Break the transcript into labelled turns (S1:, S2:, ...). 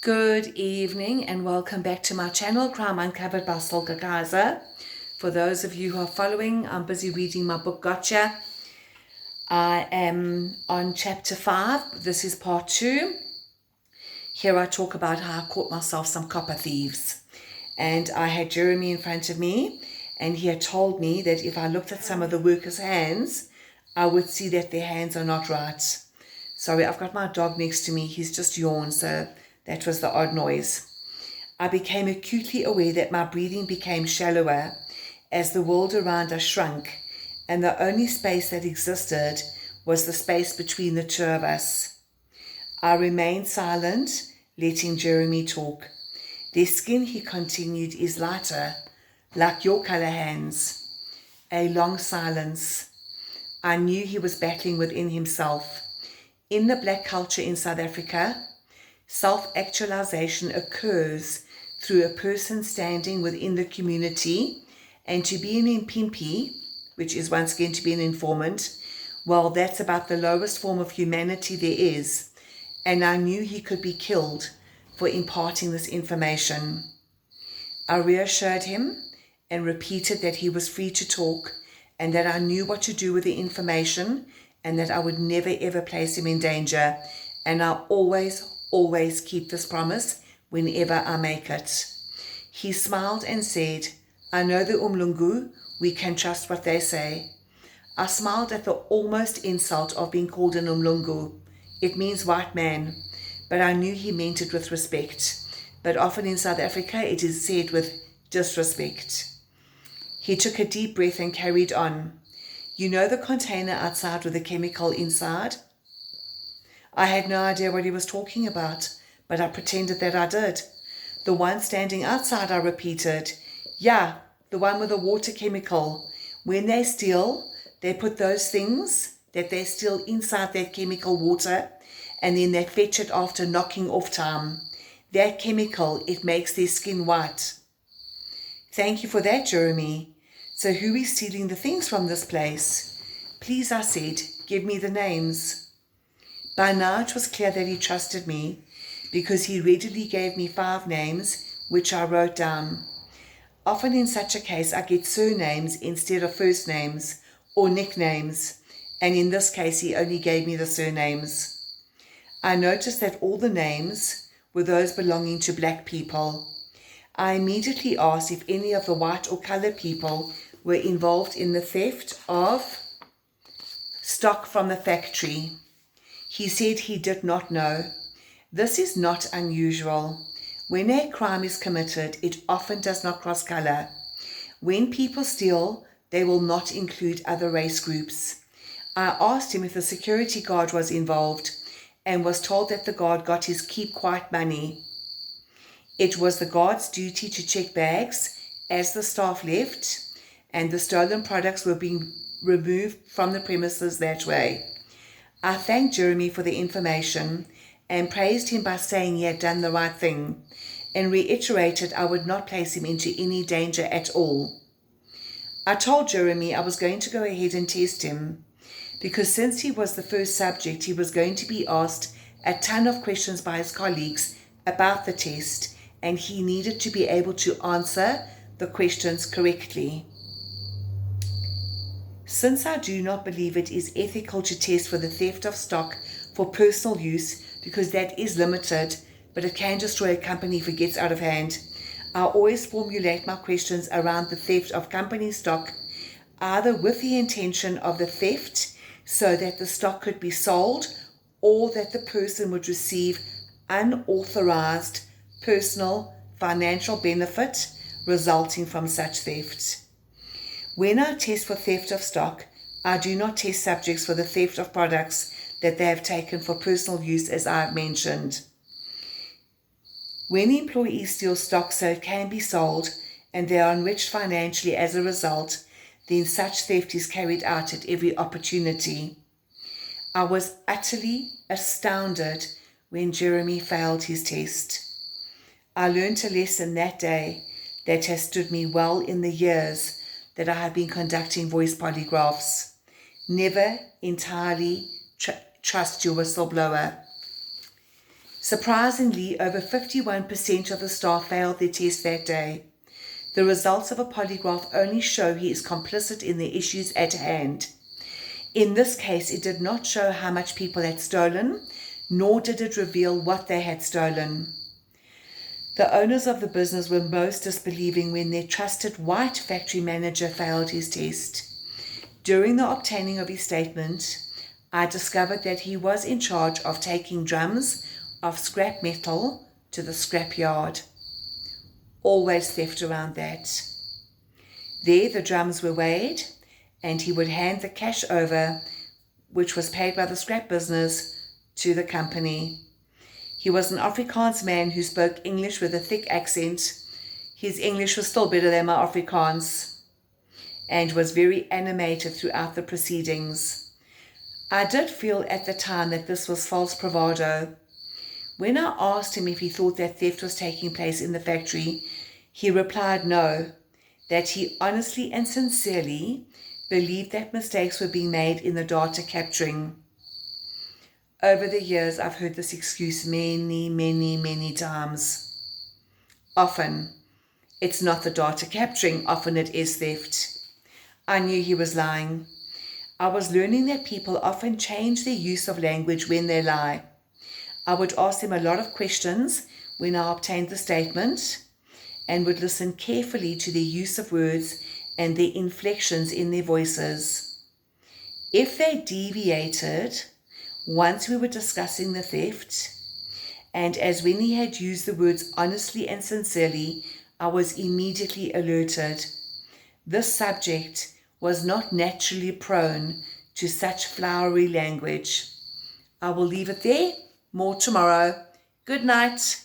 S1: Good evening and welcome back to my channel, Crime Uncovered by Solka Gaza. For those of you who are following, I'm busy reading my book, Gotcha. I am on chapter 5. This is part 2. Here I talk about how I caught myself some copper thieves. And I had Jeremy in front of me, and he had told me that if I looked at some of the workers' hands, I would see that their hands are not right. Sorry, I've got my dog next to me. He's just yawned, so that was the odd noise. I became acutely aware that my breathing became shallower as the world around us shrunk, and the only space that existed was the space between the two of us. I remained silent, letting Jeremy talk. Their skin, he continued, is lighter, like your colour hands. A long silence. I knew he was battling within himself. In the black culture in South Africa, self-actualization occurs through a person standing within the community, and to be an impimpi, which is once again to be an informant, well, that's about the lowest form of humanity there is, and I knew he could be killed for imparting this information. I reassured him and repeated that he was free to talk and that I knew what to do with the information and that I would never ever place him in danger, and I'll always keep this promise whenever I make it. He smiled and said, I know the Umlungu, we can trust what they say. I smiled at the almost insult of being called an Umlungu. It means white man, but I knew he meant it with respect. But often in South Africa it is said with disrespect. He took a deep breath and carried on. You know the container outside with the chemical inside? I had no idea what he was talking about, but I pretended that I did. The one standing outside, I repeated. Yeah, the one with the water chemical. When they steal, they put those things that they steal inside that chemical water, and then they fetch it after knocking off time. That chemical, it makes their skin white. Thank you for that, Jeremy. So who is stealing the things from this place? Please, I said, give me the names. By now it was clear that he trusted me, because he readily gave me 5 names, which I wrote down. Often in such a case I get surnames instead of first names, or nicknames, and in this case he only gave me the surnames. I noticed that all the names were those belonging to black people. I immediately asked if any of the white or coloured people were involved in the theft of stock from the factory. He said he did not know. This is not unusual. When a crime is committed, it often does not cross colour. When people steal, they will not include other race groups. I asked him if the security guard was involved and was told that the guard got his keep quiet money. It was the guard's duty to check bags as the staff left, and the stolen products were being removed from the premises that way. I thanked Jeremy for the information and praised him by saying he had done the right thing, and reiterated I would not place him into any danger at all. I told Jeremy I was going to go ahead and test him, because since he was the first subject, he was going to be asked a ton of questions by his colleagues about the test, and he needed to be able to answer the questions correctly. Since I do not believe it is ethical to test for the theft of stock for personal use, because that is limited, but it can destroy a company if it gets out of hand, I always formulate my questions around the theft of company stock, either with the intention of the theft so that the stock could be sold, or that the person would receive unauthorized personal financial benefit resulting from such theft. When I test for theft of stock, I do not test subjects for the theft of products that they have taken for personal use, as I have mentioned. When employees steal stock so it can be sold and they are enriched financially as a result, then such theft is carried out at every opportunity. I was utterly astounded when Jeremy failed his test. I learned a lesson that day that has stood me well in the years that I have been conducting voice polygraphs. Never entirely trust your whistleblower. Surprisingly, over 51% of the staff failed their test that day. The results of a polygraph only show he is complicit in the issues at hand. In this case, it did not show how much people had stolen, nor did it reveal what they had stolen. The owners of the business were most disbelieving when their trusted white factory manager failed his test. During the obtaining of his statement, I discovered that he was in charge of taking drums of scrap metal to the scrap yard. Always theft around that. There the drums were weighed, and he would hand the cash over, which was paid by the scrap business, to the company. He was an Afrikaans man who spoke English with a thick accent. His English was still better than my Afrikaans, and was very animated throughout the proceedings. I did feel at the time that this was false bravado. When I asked him if he thought that theft was taking place in the factory, he replied no, that he honestly and sincerely believed that mistakes were being made in the data capturing. Over the years, I've heard this excuse many times. Often, it's not the data capturing, often it is theft. I knew he was lying. I was learning that people often change their use of language when they lie. I would ask them a lot of questions when I obtained the statement, and would listen carefully to their use of words and their inflections in their voices. If they deviated, once we were discussing the theft, and as when he had used the words honestly and sincerely, I was immediately alerted. This subject was not naturally prone to such flowery language. I will leave it there. More tomorrow. Good night.